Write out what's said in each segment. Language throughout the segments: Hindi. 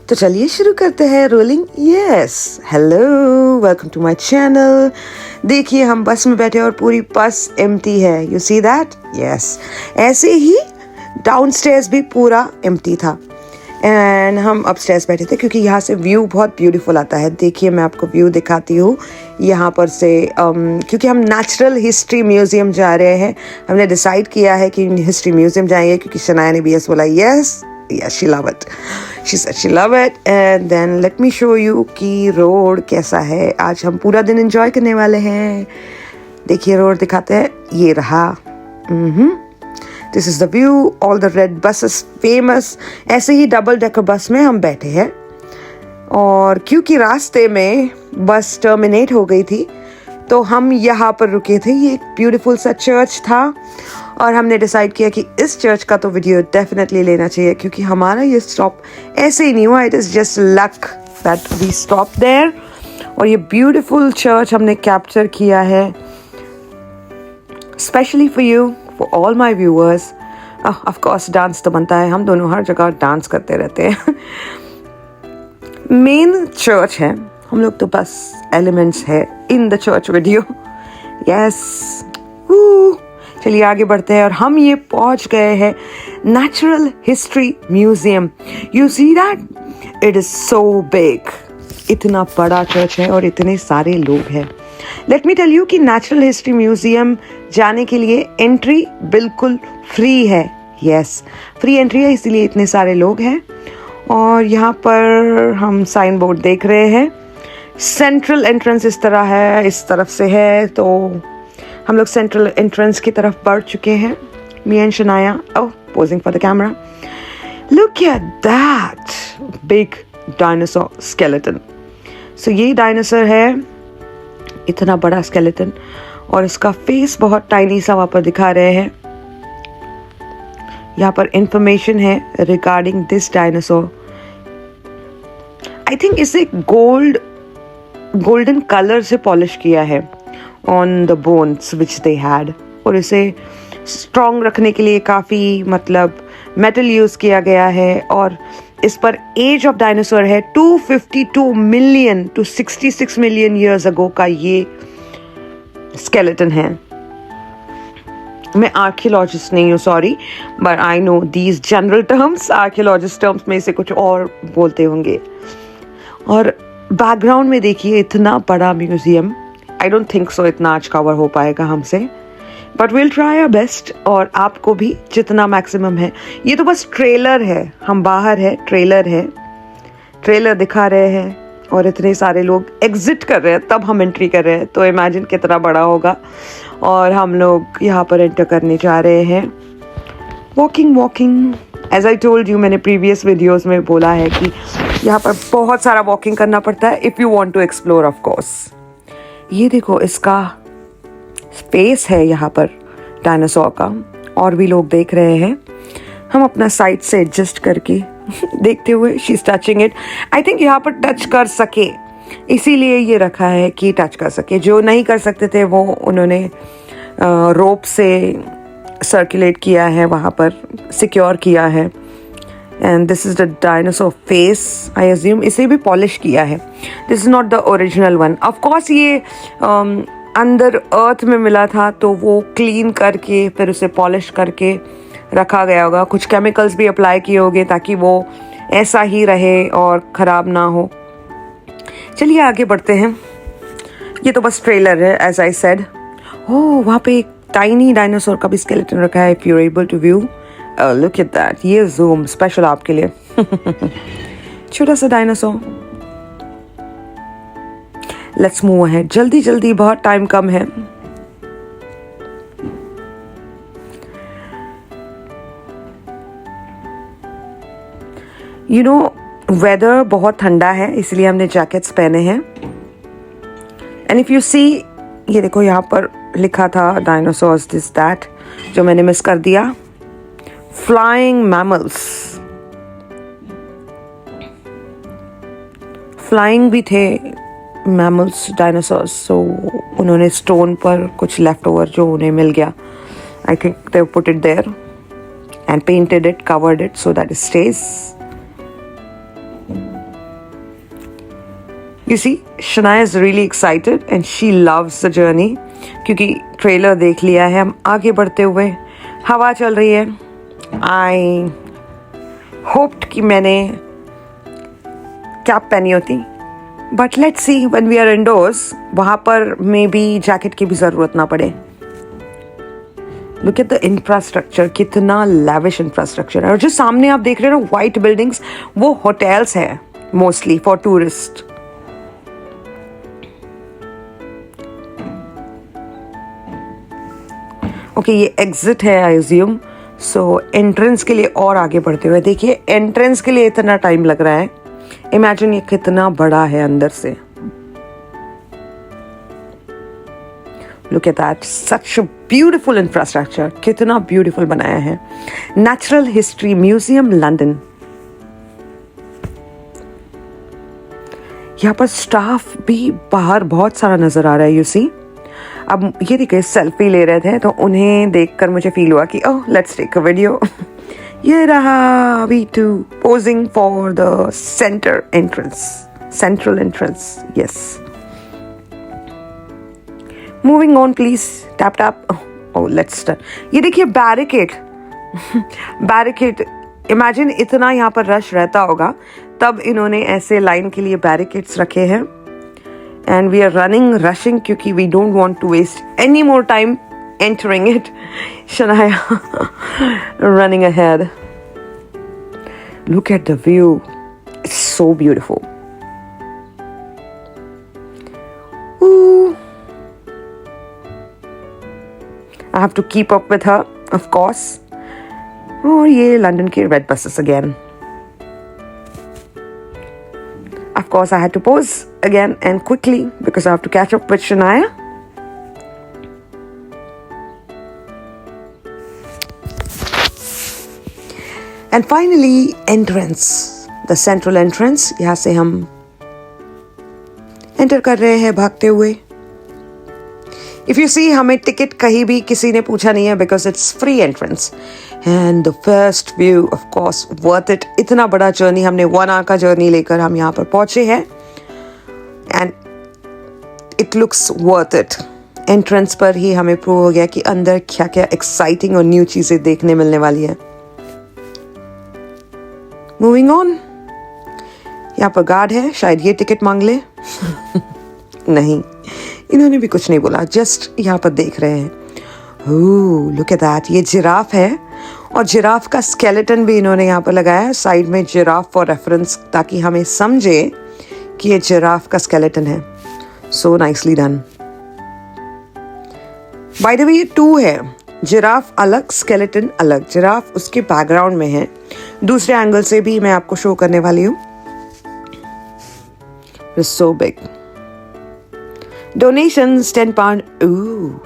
तो चलिए शुरू करते हैं rolling. Yes, hello, welcome to my channel. देखिए हम बस में बैठे और पूरी बस एम्प्टी है। You see that? यस, ऐसे ही डाउनस्टेयर्स भी पूरा एम्प्टी था एंड हम अपस्टेयर्स बैठे थे क्योंकि यहाँ से व्यू बहुत ब्यूटीफुल आता है। देखिए मैं आपको व्यू दिखाती हूँ यहाँ पर से क्योंकि हम नेचुरल हिस्ट्री म्यूजियम जा रहे हैं। हमने डिसाइड किया है कि हिस्ट्री म्यूजियम जाएंगे क्योंकि शनाया ने भी यस बोला। Yes, she love it. She said she love it. And then let me show you कि रोड कैसा है। आज हम पूरा दिन एंजॉय करने वाले हैं। देखिए रोड दिखाते हैं, ये रहा। This is the view, all the red buses famous। ऐसे ही डबल डेकर बस में हम बैठे हैं और क्योंकि रास्ते में बस टर्मिनेट हो गई थी तो हम यहाँ पर रुके थे। ये एक ब्यूटीफुल सा चर्च था और हमने डिसाइड किया कि इस चर्च का तो वीडियो डेफिनेटली लेना चाहिए क्योंकि हमारा ये स्टॉप ऐसे ही नहीं हुआ। It is just luck that we stop there और ये ब्यूटीफुल चर्च हमने कैप्चर किया है specially for you, for all my viewers. Of course dance तो बनता है, हम दोनों हर जगह डांस करते रहते हैं। मेन चर्च है, हम लोग तो बस एलिमेंट्स है in the church video. Yes, चलिए आगे बढ़ते हैं और हम ये पहुंच गए हैं natural history museum. You see that? It is so big. इतना बड़ा चर्च है और इतने सारे लोग हैं। लेट मी टेल यू कि नेचुरल हिस्ट्री म्यूजियम जाने के लिए एंट्री बिल्कुल फ्री है। यस, फ्री एंट्री है, इसीलिए इतने सारे लोग हैं। और यहाँ पर हम साइन बोर्ड देख रहे हैं। सेंट्रल एंट्रेंस इस तरह है, इस तरफ से है, तो हम लोग सेंट्रल एंट्रेंस की तरफ बढ़ चुके हैं। Me and Shanaya posing for the camera. Look at that big dinosaur skeleton. So ये डायनासोर है, इतना बड़ा स्केलेटन और इसका फेस बहुत टाइनी सा वहाँ पर दिखा रहे हैं। यहाँ पर इंफॉर्मेशन है regarding this dinosaur. I think इसे गोल्डन कलर से पॉलिश किया है on the bones which they had और इसे स्ट्रॉन्ग रखने के लिए काफ़ी मेटल यूज़ किया गया है। और इस पर एज ऑफ डायनासोर है 252 million to 66 million years ago का ये स्केलेटन है। मैं आर्कियोलॉजिस्ट नहीं हूँ, sorry, but I know these general terms. Archaeologist terms में इसे कुछ और बोलते होंगे। और बैकग्राउंड में देखिए इतना बड़ा museum. I don't think so इतना आज कवर हो पाएगा हमसे, but will try our best और आपको भी जितना मैक्सिमम है। ये तो बस ट्रेलर है, हम बाहर है, ट्रेलर दिखा रहे हैं और इतने सारे लोग एग्जिट कर रहे हैं तब हम एंट्री कर रहे हैं, तो इमेजिन कितना बड़ा होगा। और हम लोग यहाँ पर एंटर करने जा रहे हैं। Walking as I told you, मैंने प्रीवियस वीडियोस में बोला है कि यहाँ पर बहुत सारा वॉकिंग करना पड़ता है if you want to explore of course. ये देखो इसका स्पेस है यहाँ पर डायनासोर का, और भी लोग देख रहे हैं। हम अपना साइड से एडजस्ट करके देखते हुए, she is touching it. I think यहाँ पर टच कर सके इसीलिए ये रखा है कि टच कर सके। जो नहीं कर सकते थे वो उन्होंने रोप से सर्कुलेट किया है, वहाँ पर सिक्योर किया है। And this is the dinosaur face, I assume इसे भी पॉलिश किया है। This is not the original one. Of course ये अंदर अर्थ में मिला था तो वो क्लीन करके फिर उसे पॉलिश करके रखा गया होगा। कुछ केमिकल्स भी अप्लाई किए होंगे ताकि वो ऐसा ही रहे और ख़राब ना हो। चलिए आगे बढ़ते हैं। ये तो बस ट्रेलर है एज आई सेड। ओह, वहाँ पे एक टाइनी डायनासोर का भी स्केलेटन रखा है। If you are able to view, look at that. ये जूम स्पेशल आपके लिए। छोटा सा डायनासोर। लेट्स मूव अहेड, जल्दी जल्दी, बहुत टाइम कम है। यू नो वेदर बहुत ठंडा है इसलिए हमने जैकेट्स पहने हैं। एंड इफ यू सी, ये देखो यहाँ पर लिखा था डायनासोर्स दिस दैट, जो मैंने मिस कर दिया। फ्लाइंग मैमल्स, फ्लाइंग भी थे मैमल्स डायनासोर्स। सो उन्होंने स्टोन पर कुछ लेफ्ट ओवर जो उन्हें मिल गया, I think they put it there and painted it, covered it so that it stage. You see, Shania is really excited and she loves the journey क्योंकि ट्रेलर देख लिया है. हम आगे बढ़ते हुए, हवा चल रही है. I hoped कि मैंने कैप पहनी होती, but let's see when we are indoors, वहाँ पर मे बी जैकेट की भी ज़रूरत ना पड़े. लुक एट द इंफ्रास्ट्रक्चर, कितना लैविश इंफ्रास्ट्रक्चर है. और जो सामने आप देख रहे हो ना वाइट बिल्डिंग्स, वो होटल्स हैं मोस्टली फॉर टूरिस्ट. ओके, ये एग्जिट है आई अज्यूम. सो एंट्रेंस के लिए और आगे बढ़ते हुए देखिए, एंट्रेंस के लिए इतना टाइम लग रहा है. इमेजिन ये कितना बड़ा है अंदर से. Look at that, such a beautiful infrastructure. कितना ब्यूटिफुल बनाया है. Natural history museum London. यहाँ पर स्टाफ भी बाहर बहुत सारा नजर आ रहा है. यू सी, अब ये देखिए सेल्फी ले रहे थे तो उन्हें देखकर मुझे फील हुआ कि oh let's take a video. ये रहा V2 posing for the central entrance. Yes. Moving on please. Tap. Oh, let's start. ये देखिए बैरिकेड. इमेजिन इतना यहाँ पर रश रहता होगा, तब इन्होंने ऐसे लाइन के लिए बैरिकेड्स रखे हैं. And we are rushing क्योंकि we don't want to waste any more time entering it. Shania running ahead. Look at the view. It's so beautiful. Ooh. I have to keep up with her, of course. और ये लंदन के red buses again. Of course, I had to pose again and quickly because I have to catch up with Shania. And finally, entrance. The central entrance. यहाँ से हम enter कर रहे हैं भागते हुए. If you see, हमें टिकट कहीं भी किसी ने पूछा नहीं है because it's free entrance. And the first view, of course, worth it. इतना बड़ा जर्नी, हमने 1 hour का जर्नी लेकर हम यहाँ पर पहुंचे हैं. And it looks worth it. Entrance पर ही हमें प्रूव हो गया कि अंदर क्या क्या एक्साइटिंग और न्यू चीज़ें देखने मिलने वाली है. Moving on. यहाँ पर गार्ड है, शायद ये टिकट मांग ले. नहीं, इन्होंने भी कुछ नहीं बोला, जस्ट यहाँ पर देख रहे हैं. ओह, लुक एट दैट. ये जिराफ है और जिराफ का स्केलेटन भी इन्होंने यहाँ पर लगाया है साइड में, जिराफ फॉर रेफरेंस, ताकि हमें समझे कि ये जिराफ का स्केलेटन है. So nicely done. By the way, ये 2 है. जिराफ अलग, स्केलेटन अलग. जिराफ उसके बैकग्राउंड में है, दूसरे एंगल से भी मैं आपको शो करने वाली हूँ. It's so big. Donations £10. Ooh,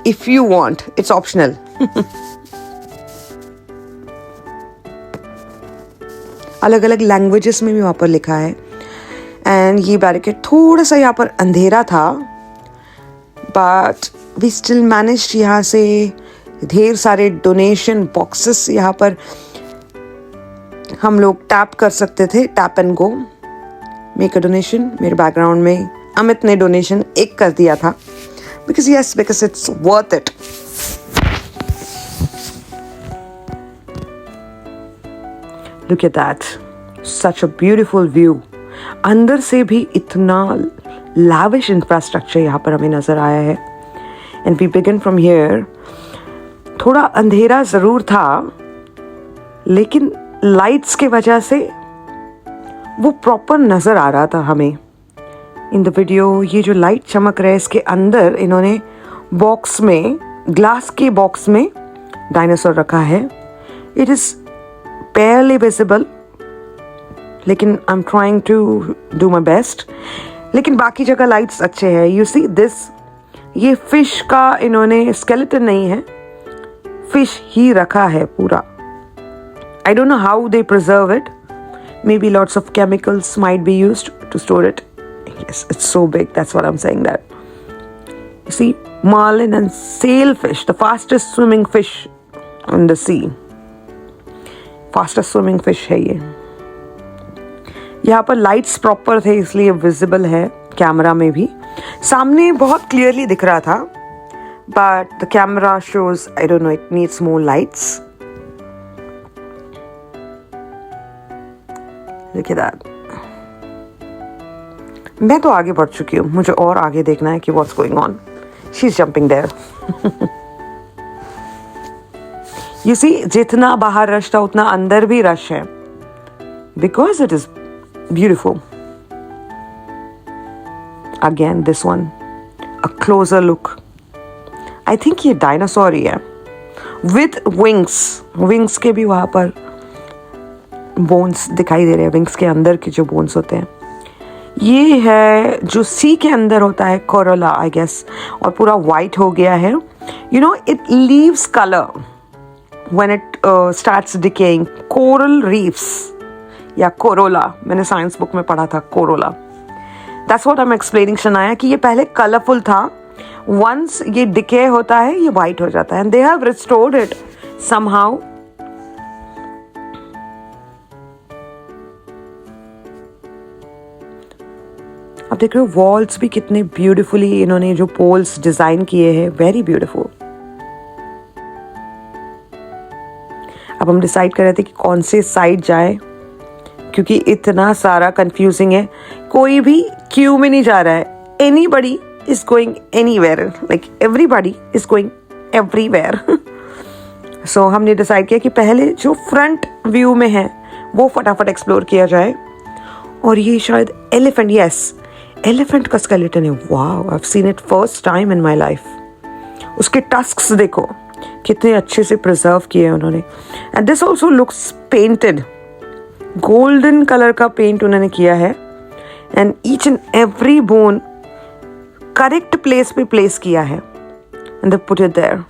if you want, it's optional. अलग अलग लैंग्वेजेस में भी वहाँ पर लिखा है. एंड ये बैरिकेड थोड़ा सा यहाँ पर अंधेरा था, बट वी स्टिल मैनेज. यहाँ से ढेर सारे डोनेशन बॉक्सेस यहाँ पर हम लोग टैप कर सकते थे. Tap and go, make a donation. मेरे बैकग्राउंड में अमित ने डोनेशन 1 कर दिया था because it's worth it. Look at that. Such a beautiful view. अंदर से भी इतना lavish infrastructure यहाँ पर हमें नजर आया है. And we begin from here. थोड़ा अंधेरा ज़रूर था, लेकिन लाइट्स के वजह से वो प्रॉपर नज़र आ रहा था हमें. इन द वीडियो ये जो लाइट चमक रहा है, इसके अंदर इन्होंने बॉक्स में, ग्लास के बॉक्स में डायनासोर रखा है. इट इज़ barely visible, लेकिन I am trying to do my best. लेकिन बाकी जगह लाइट्स अच्छे हैं. यू सी दिस, ये फिश का इन्होंने स्केलेटन नहीं है, फिश ही रखा है पूरा. I don't know how they preserve it. Maybe lots of chemicals might be used to store it. Yes, it's so big. That's what I'm saying that. You see, marlin and sailfish, the fastest swimming fish on the sea. Fastest swimming fish है ये. यहाँ पर लाइट्स प्रॉपर थे इसलिए विजिबल है कैमरा में भी. सामने बहुत क्लियरली दिख रहा था, but the camera shows, I don't no, it needs more lights. Look at that. मैं तो आगे बढ़ चुकी हूँ, मुझे और आगे देखना है कि what's going on. She's jumping there. You see, जितना बाहर रश था उतना अंदर भी रश है, because it is beautiful. Again, this one, a closer look. I think ये डायनासोर ही है, with wings. Wings के भी वहाँ पर बोन्स दिखाई दे रहे हैं, विंग्स के अंदर के जो बोन्स होते हैं. ये है जो सी के अंदर होता है, कोरोला आई गेस, और पूरा वाइट हो गया है. You know, it leaves colour when it starts decaying. Coral reefs या कोरोला, मैंने साइंस बुक में पढ़ा था Corolla. That's what I am explaining Shanaya, कि ये पहले कलरफुल था, वंस ये डिके होता है ये वाइट हो जाता है. And they have restored it somehow. आप देख रहे हो वॉल्स भी कितने ब्यूटीफुली इन्होंने जो पोल्स डिजाइन किए हैं, वेरी ब्यूटीफुल. अब हम डिसाइड कर रहे थे कि कौन से साइड जाए, क्योंकि इतना सारा कंफ्यूजिंग है. कोई भी क्यू में नहीं जा रहा है. Anybody is going anywhere, like everybody is going everywhere. So हमने डिसाइड किया कि पहले जो फ्रंट व्यू में है वो फटाफट एक्सप्लोर किया जाए. और ये शायद एलिफेंट, यस, एलिफेंट का स्केलेटन है. Wow, I have seen it first time in my life. उसके टस्क्स देखो कितने अच्छे से प्रिजर्व किए हैं उन्होंने. And this also looks painted, golden colour का पेंट उन्होंने किया है. And each and every bone correct place पे प्लेस किया है. And they put it there.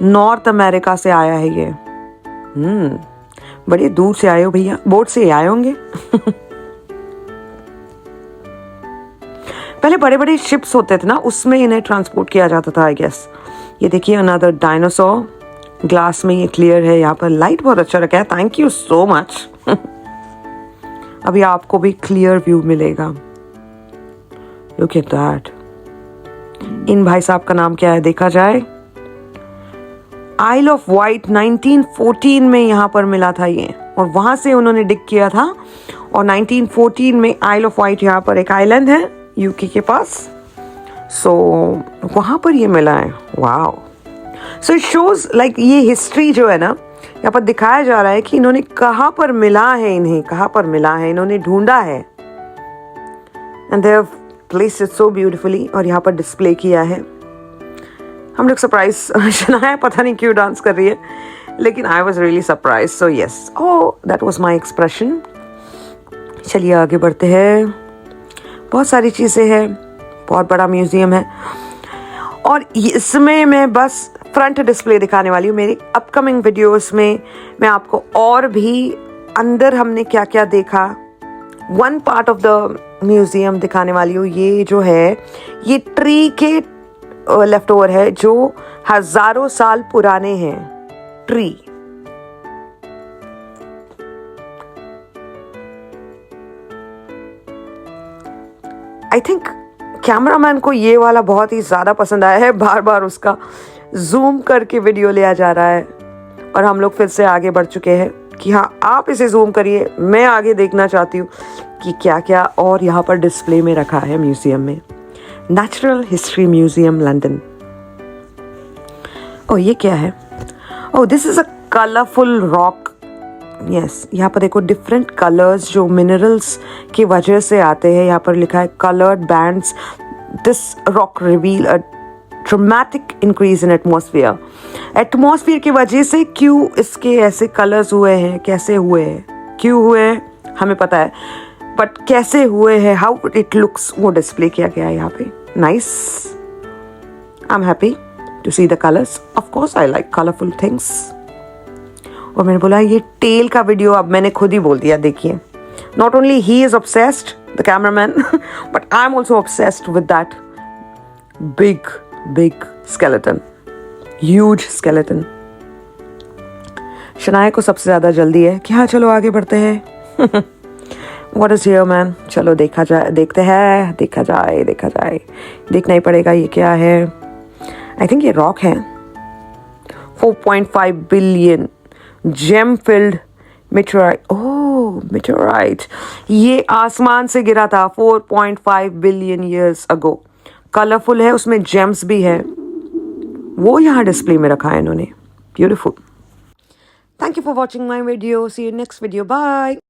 North America से आया है ये. बड़े दूर से आए हो भैया, बोट से आए होंगे. पहले बड़े बड़े शिप्स होते थे ना, उसमें इन्हें ट्रांसपोर्ट किया जाता था आई गेस. ये देखिए अनदर डायनासोर. ग्लास में ये क्लियर है. यहाँ पर लाइट बहुत अच्छा रखा है, थैंक यू सो मच. अभी आपको भी क्लियर व्यू मिलेगा. Look at that. इन भाई साहब का नाम क्या है देखा जाए. आइल ऑफ वाइट 1914 में यहाँ पर मिला था ये, और वहां से उन्होंने डिग किया था. और 1914 में आइल ऑफ वाइट यहाँ पर एक आइलैंड है यूके के पास, सो वहां पर ये मिला है. Wow. So it shows like ये हिस्ट्री जो है ना, यहाँ पर दिखाया जा रहा है कि इन्होंने कहाँ पर मिला है, इन्हें कहाँ पर मिला है, इन्होंने ढूंढा है. And they have placed it so beautifully, और यहाँ पर डिस्प्ले किया है. हम लोग सरप्राइज, शनाया पता नहीं क्यों डांस कर रही है, लेकिन I was really surprise. So yes, oh that was my expression. चलिए आगे बढ़ते हैं. बहुत सारी चीज़ें हैं, बहुत बड़ा म्यूज़ियम है, और इसमें मैं बस फ्रंट डिस्प्ले दिखाने वाली हूँ. मेरी अपकमिंग वीडियोस में मैं आपको और भी अंदर हमने क्या क्या देखा, one part of the museum दिखाने वाली हूँ. ये जो है ये ट्री के लेफ्ट ओवर है जो हजारों साल पुराने हैं. ट्री. आई थिंक कैमरामैन को ये वाला बहुत ही ज़्यादा पसंद आया है. बार बार उसका जूम करके वीडियो लिया जा रहा है, और हम लोग फिर से आगे बढ़ चुके हैं कि हाँ आप इसे जूम करिए, मैं आगे देखना चाहती हूँ कि क्या क्या और यहाँ पर डिस्प्ले में रखा है म्यूज़ियम में. Natural History Museum London. ओ ये क्या है. Oh this is a colourful rock. Yes, यहाँ पर देखो डिफरेंट कलर्स जो मिनरल्स की वजह से आते हैं. यहाँ पर लिखा है coloured bands. This rock reveal a dramatic increase in atmosphere. Atmosphere की वजह से क्यों इसके ऐसे कलर्स हुए हैं, कैसे हुए हैं, क्यों हुए हैं हमें पता है, बट कैसे हुए हैं, हाउ इट लुक्स, वो डिस्प्ले किया गया है यहाँ पे. Nice. I am happy to see the colours. Of course I like colourful things. और मैंने बोला ये टेल का वीडियो, अब मैंने खुद ही बोल दिया. देखिए, not only he is obsessed, the cameraman, but I am also obsessed with that big skeleton, huge skeleton. Shanaya को सबसे ज्यादा जल्दी है कि हाँ चलो आगे बढ़ते हैं. What is here, man? चलो देखा जाए, देखते हैं, देखा जाए, देखना ही पड़ेगा ये क्या है. I think ये रॉक है. 4.5 billion gem filled meteorite. Oh, meteorite. ये आसमान से गिरा था 4.5 billion years ago. कलरफुल है, उसमें जेम्स भी है. वो यहाँ डिस्प्ले में रखा है इन्होंने. Beautiful. Thank you for watching my video. See you next video. Bye.